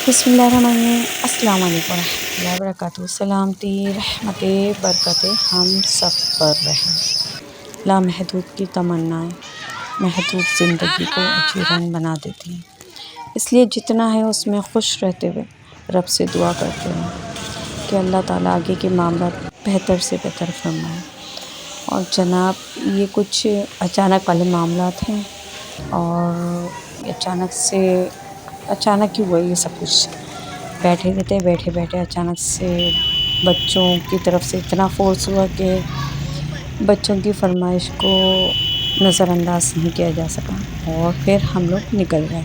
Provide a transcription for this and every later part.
बिस्मिल्लाहिर्रहमानिर्रहीम। अस्सलाम वालेकुम रहमतुल्लाहि व बरकातुहू। सलामती रहमतें बरकतें हम सब पर रहें। लामहदूद की तमन्नाएं महदूद ज़िंदगी को अजीरन बना देती हैं। इसलिए जितना है उसमें खुश रहते हुए रब से दुआ करते हैं कि अल्लाह ताला आगे के मामला बेहतर से बेहतर फरमाए। और जनाब, ये कुछ अचानक वाले मामलात हैं और अचानक ही हुआ ये सब कुछ। बैठे बैठे अचानक से बच्चों की तरफ से इतना फ़ोर्स हुआ कि बच्चों की फरमाइश को नज़रअंदाज नहीं किया जा सका और फिर हम लोग निकल गए।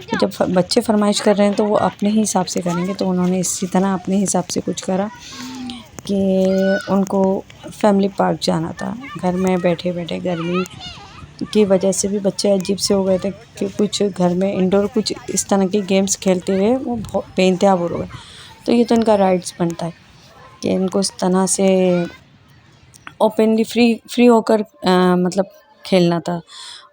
तो जब बच्चे फरमाइश कर रहे हैं तो वो अपने ही हिसाब से करेंगे, तो उन्होंने इसी तरह अपने हिसाब से कुछ करा कि उनको फैमिली पार्क जाना था। घर में बैठे बैठे गर्मी की वजह से भी बच्चे अजीब से हो गए थे कि कुछ घर में इंडोर कुछ इस तरह के गेम्स खेलते हुए वो बहुत बेइंतहा बोर हो गए। तो ये तो इनका राइट्स बनता है कि इनको इस तरह से ओपनली फ्री होकर मतलब खेलना था।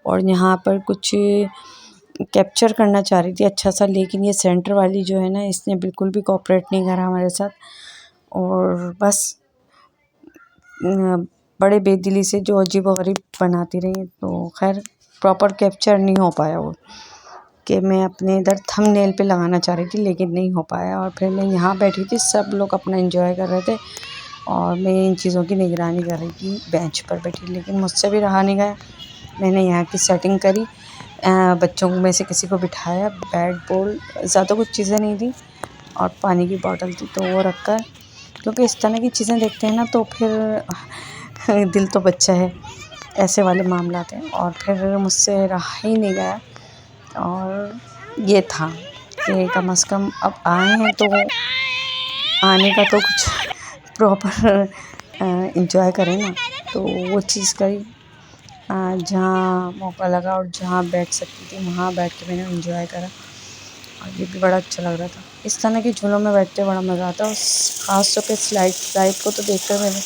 और यहाँ पर कुछ कैप्चर करना चाह रही थी अच्छा सा, लेकिन ये सेंटर वाली जो है ना, इसने बिल्कुल भी कोऑपरेट नहीं करा हमारे साथ और बस बड़े बेदिली से जो अजीब-व-गरीब बनाती रही। तो खैर प्रॉपर कैप्चर नहीं हो पाया वो, कि मैं अपने इधर थंबनेल पे लगाना चाह रही थी लेकिन नहीं हो पाया। और फिर मैं यहाँ बैठी थी, सब लोग अपना एंजॉय कर रहे थे और मैं इन चीज़ों की निगरानी कर रही थी बेंच पर बैठी, लेकिन मुझसे भी रहा नहीं गया। मैंने यहाँ की सेटिंग करी, बच्चों में से किसी को बिठाया, बैट बॉल ज़्यादा कुछ चीज़ें नहीं थी और पानी की बॉटल थी, तो वो रख कर, क्योंकि इस तरह की चीज़ें देखते हैं ना तो फिर दिल तो बच्चा है, ऐसे वाले मामला थे। और फिर मुझसे रहा ही नहीं गया और ये था कि कम से कम अब आए हैं तो आने का तो कुछ प्रॉपर एंजॉय करें ना। तो वो चीज़ करी, जहाँ मौका लगा और जहाँ बैठ सकती थी वहाँ बैठ के मैंने एंजॉय करा और ये भी बड़ा अच्छा लग रहा था। इस तरह के झूलों में बैठते बड़ा मज़ा आता है और ख़ास तौर पे स्लाइड को तो देखकर मैंने,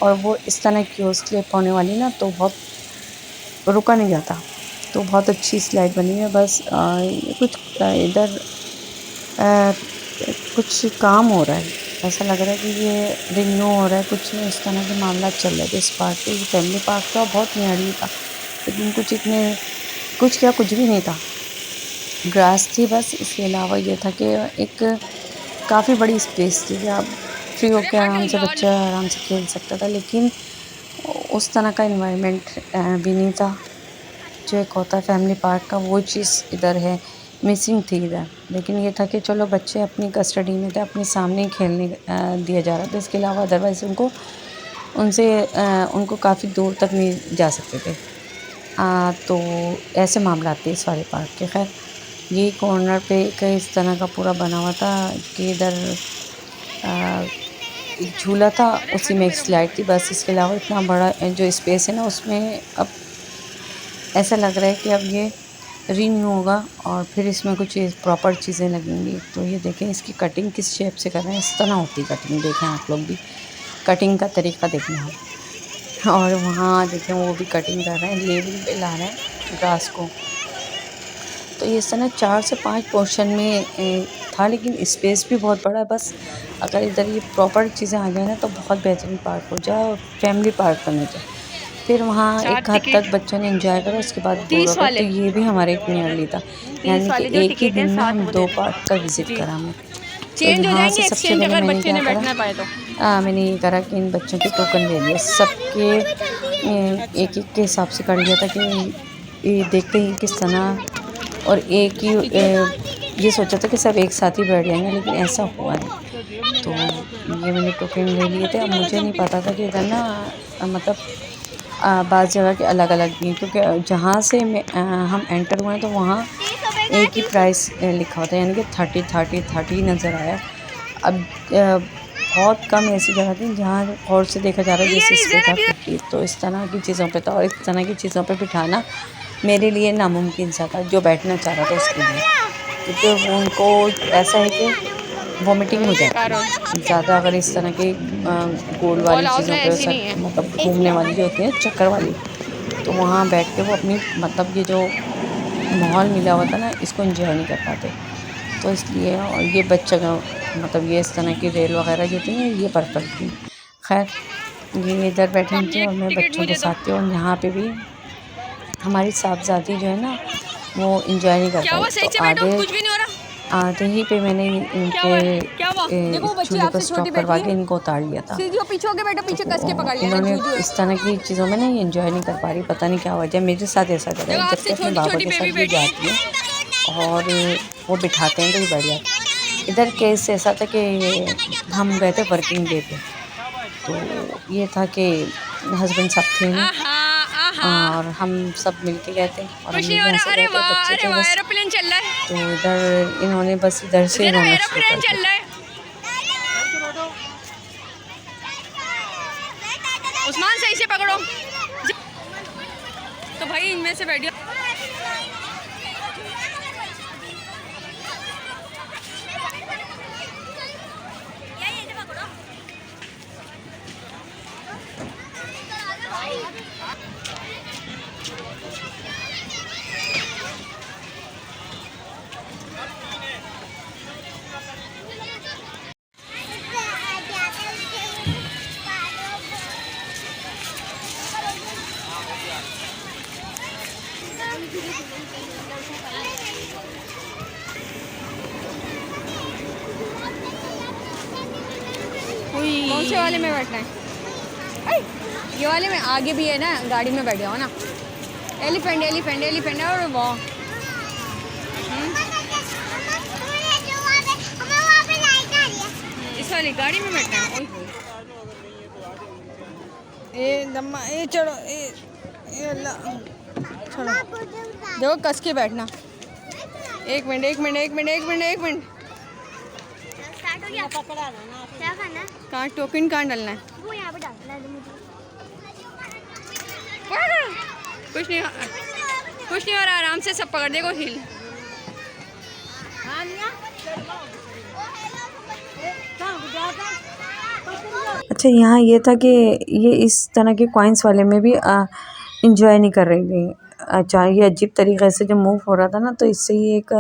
और वो इस तरह की हो स्लिप होने वाली ना, तो बहुत रुका नहीं जाता। तो बहुत अच्छी स्लाइड बनी है। बस कुछ इधर कुछ काम हो रहा है, ऐसा लग रहा है कि ये रिन्यू हो रहा है, कुछ इस तरह के मामला चल रहे थे इस पार्क पे। ये फैमिली पार्क था, बहुत नियारी था, लेकिन कुछ भी नहीं था। ग्रास थी बस, इसके अलावा ये था कि एक काफ़ी बड़ी स्पेस थी कि आप फ्री होकर आराम से बच्चा आराम से खेल सकता था, लेकिन उस तरह का इन्वायरमेंट भी नहीं था जो एक होता है फैमिली पार्क का। वो चीज़ इधर है, मिसिंग थी इधर। लेकिन ये था कि चलो बच्चे अपनी कस्टडी में थे, अपने सामने ही खेलने दिया जा रहा था। इसके अलावा अदरवाइज़ उनको काफ़ी दूर तक नहीं जा सकते थे। तो ऐसे मामला थे इस वाले पार्क के। खैर ये कॉर्नर पे एक इस तरह का पूरा बना हुआ था कि इधर एक झूला था, उसी में एक स्लाइड थी, बस। इसके अलावा इतना बड़ा जो स्पेस है ना, उसमें अब ऐसा लग रहा है कि अब ये रिन्यू होगा और फिर इसमें कुछ प्रॉपर चीज़ें लगेंगी। तो ये देखें इसकी कटिंग किस शेप से कर रहे हैं, इस तरह होती है कटिंग। देखें आप लोग भी कटिंग का तरीका देखें आप। और वहाँ देखें वो भी कटिंग कर रहे हैं, लेवल पे ला रहे हैं ग्रास को। तो ये इस तरह 4 से 5 पोर्शन में था, लेकिन स्पेस भी बहुत बड़ा है। बस अगर इधर ये प्रॉपर चीज़ें आ जाए ना तो बहुत बेहतरीन पार्क हो जाए और फैमिली पार्क बन जाए। फिर वहाँ एक हद तक बच्चों ने एंजॉय करा, उसके बाद बोर हो गए। तो ये भी हमारे एक नियरली था, यानी कि एक ही दिन में हम 2 पार्क का विज़िट करा हमने। तो यहाँ से सबसे पहले मैंने क्या करा, मैंने ये करा कि इन बच्चों के टोकन ले लिए, सबके एक के हिसाब से कर लिया था कि ये देखते ही किस तरह, और एक ही ये सोचा था कि सब एक साथ ही बैठ जाएंगे, लेकिन ऐसा हुआ नहीं। तो ये मैंने टोकन ले लिए थे। अब मुझे नहीं पता था कि इधर ना मतलब बाज़ जगह के अलग-अलग भी हैं, क्योंकि जहाँ से हम एंटर हुए हैं तो वहाँ एक ही प्राइस लिखा होता है, यानी कि 30 नज़र आया। अब बहुत कम ऐसी जगह थी जहाँ गौर से देखा जा रहा है जैसे इस पे था 50। तो इस तरह की चीज़ों पे था, और इस तरह की चीज़ों पे बिठाना मेरे लिए नामुमकिन सा था, जो बैठना चाह रहा था उसके लिए, क्योंकि उनको ऐसा है कि वॉमिटिंग हो जाती है ज़्यादा अगर इस तरह की गोल वाली चीज़ों पे, मतलब घूमने वाली जो होती है चक्कर वाली। तो वहाँ बैठ के वो अपनी, मतलब ये जो माहौल मिला हुआ था ना, इसको एंजॉय नहीं कर पाते। तो इसलिए। और ये बच्चा का मतलब ये इस तरह की रेल वगैरह जो थी ये पर्पल थी। खैर ये इधर बैठे थे और मैं टिकट बच्चों के मुझे दो। साथ थी। और यहाँ पे भी हमारी साहबजादी जो है ना वो इंजॉय नहीं कर क्या पाई। हुआ? तो सही से बैठो, आधे कुछ भी नहीं हो रहा। आधे ही पे मैंने क्या हुआ? इनके क्या हुआ? देखो वो बच्ची झूले पर आपसे छोटी स्टॉप करवा बैठी के है। इनको उतार लिया था। सीधी हो, पीछे होके बैठो, तो पीछे कस के पकड़ लिया ना, इन्होंने जूजू है। इस तरह की चीज़ों में ना ये इन्जॉय नहीं कर पा रही। पता नहीं क्या वजह, मेरे साथ ऐसा कर रहा देखो है। आपसे जबकि अपने छोटी बाबा छोटी के बेबी साथ ये बैठी जाती है और वो बिठाते हैं तो ये बैठ जाती है। इधर केस ऐसा था कि हम गए थे वर्किंग डे पे। तो ये था कि हस्बैंड साहब थे नहीं आहा आहा। और हम सब मिल के गए थे और कुछ अम्मी नहीं हो भी रहा। हंसे गए थे, बच्चे अरे थे वाह, बस। एरोप्लेन चल रहा है। तो इधर इन्होंने बस इधर से जनाब रोना शुरू एरोप्लेन कर चल दिया। रहा है। उस्मान सही से पकड़ो। तो भाई इनमें से बैठियो। कौन से वाले में बैठना है? ये वाले में आगे भी है ना, गाड़ी में बैठ जाओ ना। एलिफेंट एलिफेंट एलिफेंट और वाह। इस वाली गाड़ी में बैठना है। ए दम्मा ए चढ़ो ए अल्लाह चढ़ो। देखो कस के बैठना। एक मिनट एक मिनट एक मिनट एक मिनट एक मिनट। स्टार्ट हो गया। क्या करना है? कहाँ टोकन कहाँ डालना है? वो यहाँ पे डालना है मुझे। कुछ नहीं कुछ नहीं हो रहा, आराम से सब पकड़ देखो हिल। अच्छा यहाँ ये था कि ये इस तरह के कॉइन्स वाले में भी इंजॉय नहीं कर रही थी। अच्छा ये अजीब तरीके से जब मूव हो रहा था ना तो इससे ही एक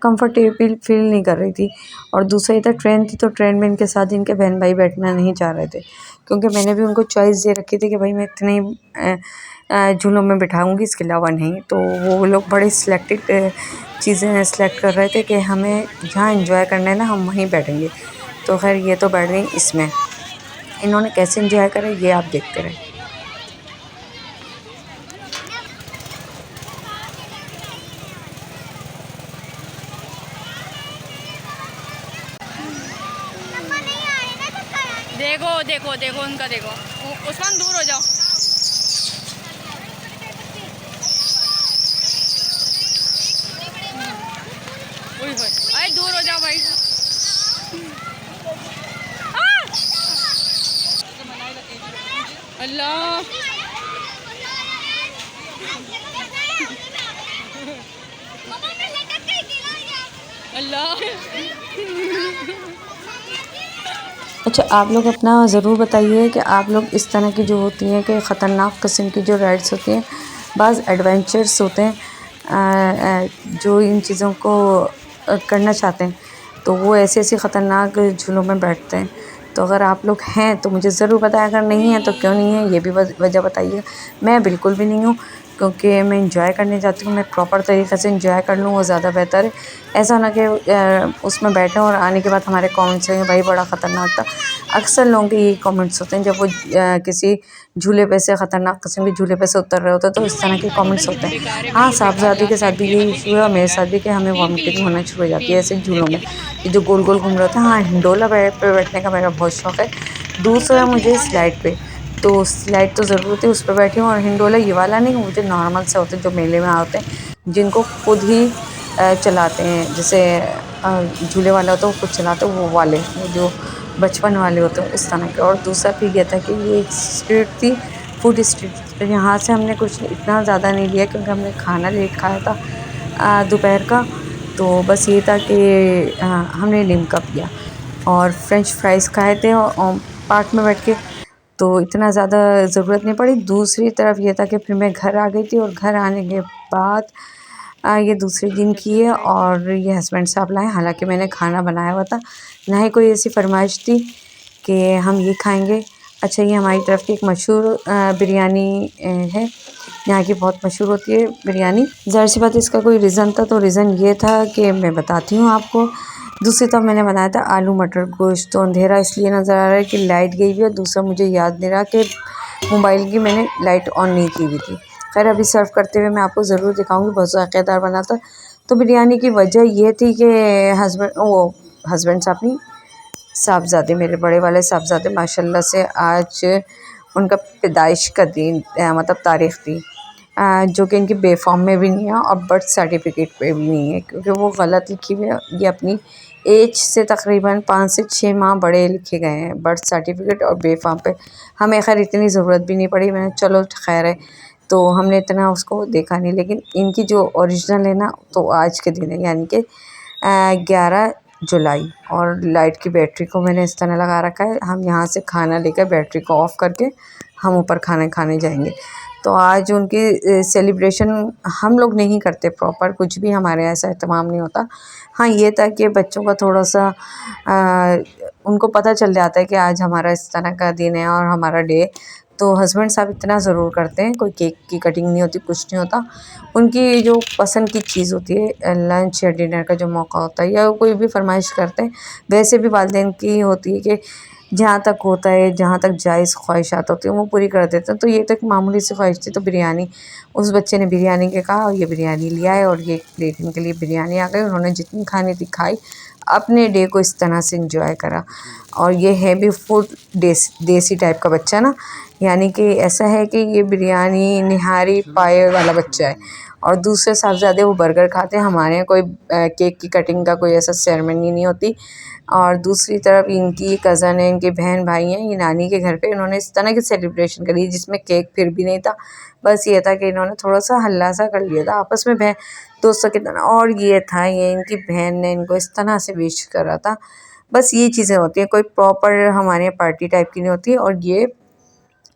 कंफर्टेबल फील नहीं कर रही थी। और दूसरा इधर ट्रेन थी तो ट्रेन में इनके साथ इनके बहन भाई बैठना नहीं चाह रहे थे, क्योंकि मैंने भी उनको चॉइस दे रखी थी कि भाई मैं इतने ही झूलों में बिठाऊंगी, इसके अलावा नहीं। तो वो लोग बड़े सिलेक्टेड चीज़ें सेलेक्ट कर रहे थे कि हमें जहाँ इंजॉय करना है ना हम वहीं बैठेंगे। तो खैर ये तो बैठ गई इसमें। इन्होंने कैसे इंजॉय करा ये आप देखते रहे। देखो देखो देखो उनका देखो। उस्मान दूर हो जाओ। अरे दूर हो जाओ भाई। अल्लाह अल्लाह। अच्छा आप लोग अपना ज़रूर बताइए कि आप लोग इस तरह की जो होती हैं कि ख़तरनाक किस्म की जो राइड्स होती हैं, बाज़ एडवेंचर्स होते हैं जो इन चीज़ों को करना चाहते हैं तो वो ऐसे ऐसे ख़तरनाक झूलों में बैठते हैं। तो अगर आप लोग हैं तो मुझे ज़रूर बताएं, अगर नहीं है तो क्यों नहीं है ये भी वजह बताइए। मैं बिल्कुल भी नहीं हूँ, क्योंकि मैं इंजॉय करने जाती हूँ, मैं प्रॉपर तरीक़े से इंजॉय कर लूँ वो ज़्यादा बेहतर है। ऐसा ना कि उसमें बैठें और आने के बाद हमारे कमेंट्स हैं भाई बड़ा ख़तरनाक था। अक्सर लोगों के यही कमेंट्स होते हैं जब वो किसी झूले पे से ख़तरनाक किस्म के झूले पे से उतर रहे होते हैं तो इस तरह के कमेंट्स होते हैं। हाँ साहबजादी के साथ भी यही इशू है और मेरे साथ भी कि हमें वॉमिटिंग होना शुरू हो जाती है ऐसे झूलों में। ये जो गोल गोल घूम रहे होते हैं, हाँ हिंडोला पे बैठने का मेरा बहुत शौक़ है। दूसरा मुझे स्लाइड पे, तो स्लाइड तो ज़रूर थी उस पर बैठी हूँ। और हिंडोला ये वाला नहीं, मुझे नॉर्मल से होते हैं जो मेले में आते हैं जिनको खुद ही चलाते हैं, जैसे झूले वाला होता है वो खुद चलाते हैं वो वाले, वो जो बचपन वाले होते हैं उस तरह के। और दूसरा फिर ये था कि ये एक स्ट्रीट थी, फूड स्ट्रीट। यहाँ से हमने कुछ इतना ज़्यादा नहीं लिया क्योंकि हमने खाना लेट खाया था दोपहर का। तो बस ये था कि हमने लिम्का पिया और फ्रेंच फ्राइज़ खाए थे और पार्क में बैठ के, तो इतना ज़्यादा ज़रूरत नहीं पड़ी। दूसरी तरफ ये था कि फिर मैं घर आ गई थी और घर आने के बाद ये दूसरे दिन की है और ये हस्बैंड साहब लाए। हालांकि मैंने खाना बनाया हुआ था, ना ही कोई ऐसी फरमाइश थी कि हम ये खाएंगे। अच्छा, ये हमारी तरफ की एक मशहूर बिरयानी है, यहाँ की बहुत मशहूर होती है बिरयानी। ज़ाहिर सी बात है इसका कोई रीज़न था, तो रीज़न ये था कि मैं बताती हूँ आपको। दूसरी तरफ मैंने बनाया था आलू मटर गोश्त। तो अंधेरा इसलिए नज़र आ रहा है कि लाइट गई हुई है, दूसरा मुझे याद नहीं रहा कि मोबाइल की मैंने लाइट ऑन नहीं की हुई थी। खैर, अभी सर्व करते हुए मैं आपको ज़रूर दिखाऊंगी, बहुत ज़ायकेदार बना था। तो बिरयानी की वजह ये थी कि हस्बैंड साहब नहीं, साहबज़ादे, मेरे बड़े वाले साहबज़ादे माशाल्लाह से आज उनका पैदाइश का दिन मतलब तारीख़ थी, जो कि इनकी बेफॉर्म में भी नहीं है और बर्थ सर्टिफिकेट पे भी नहीं है, क्योंकि वो गलत लिखी हुई है। ये अपनी एज से तकरीबन 5 से 6 माह बड़े लिखे गए हैं बर्थ सर्टिफिकेट और बेफॉर्म पे। हमें खैर इतनी ज़रूरत भी नहीं पड़ी, मैंने चलो खैर है, तो हमने इतना उसको देखा नहीं। लेकिन इनकी जो ओरिजिनल है ना, तो आज के दिन है, यानी कि 11 जुलाई। और लाइट की बैटरी को मैंने इस तरह लगा रखा है, हम यहाँ से खाना लेकर बैटरी को ऑफ़ करके हम ऊपर खाना खाने जाएंगे। तो आज उनकी सेलिब्रेशन हम लोग नहीं करते प्रॉपर, कुछ भी हमारे यहाँ ऐसा एहतमाम नहीं होता। हाँ, ये था कि बच्चों का थोड़ा सा उनको पता चल जाता है कि आज हमारा इस तरह का दिन है और हमारा डे। तो हस्बैंड साहब इतना ज़रूर करते हैं, कोई केक की कटिंग नहीं होती, कुछ नहीं होता। उनकी जो पसंद की चीज़ होती है, लंच या डिनर का जो मौका होता है या कोई भी फरमाइश करते हैं, वैसे भी वालिदैन की होती है कि जहाँ तक होता है, जहाँ तक जायज़ ख्वाहिशात होती हैं वो पूरी कर देते हैं। तो ये तो एक मामूली सी ख्वाहिश थी, तो बिरयानी, उस बच्चे ने बिरयानी के कहा और ये बिरयानी लिया है और ये एक प्लेट इनके लिए बिरयानी आ गई। उन्होंने जितनी खानी थी खाई, अपने डे को इस तरह से इंजॉय करा। और ये है भी फूड देसी टाइप का बच्चा ना, यानी कि ऐसा है कि ये बिरयानी निहारी पाए वाला बच्चा है। और दूसरे साहबज़ादे वो बर्गर खाते हैं, हमारे यहाँ कोई केक की कटिंग का कोई ऐसा सेरेमनी नहीं होती। और दूसरी तरफ इनकी कज़न है, इनके बहन भाई हैं, ये नानी के घर पे इन्होंने इस तरह की सेलिब्रेशन करी जिसमें केक फिर भी नहीं था। बस ये था कि इन्होंने थोड़ा सा हल्ला सा कर लिया था आपस में, बहन दोस्तों की तरह। और ये था, ये इनकी बहन ने इनको इस तरह से विश करा था। बस ये चीज़ें होती हैं, कोई प्रॉपर हमारे यहाँ पार्टी टाइप की नहीं होती। और ये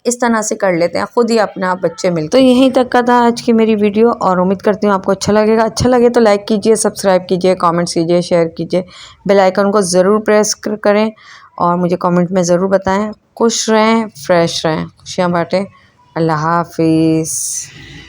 इस तरह से कर लेते हैं खुद ही अपने आप बच्चे मिलकर। तो यहीं तक का था आज की मेरी वीडियो, और उम्मीद करती हूँ आपको अच्छा लगेगा। अच्छा लगे तो लाइक कीजिए, सब्सक्राइब कीजिए, कमेंट्स कीजिए, शेयर कीजिए, बेल आइकन को ज़रूर प्रेस करें और मुझे कमेंट में ज़रूर बताएं। खुश रहें, फ्रेश रहें, खुशियाँ बांटें। अल्लाह हाफिज़।